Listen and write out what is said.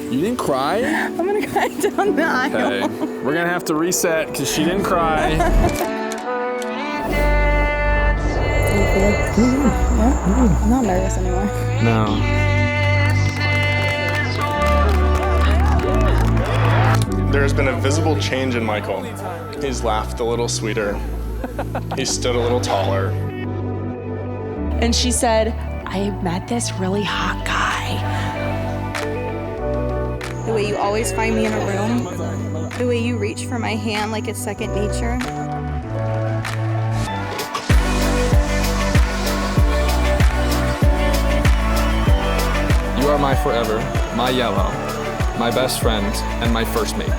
You didn't cry? I'm gonna cry down the aisle. Okay, we're gonna have to reset because she didn't cry. Yeah, I'm not nervous anymore. No. There's been a visible change in Michael. He's laughed a little sweeter. He stood a little taller. And she said, I met this really hot guy. The way you always find me in a room, the way you reach for my hand like it's second nature. You are my forever, my yellow, my best friend, and my first mate.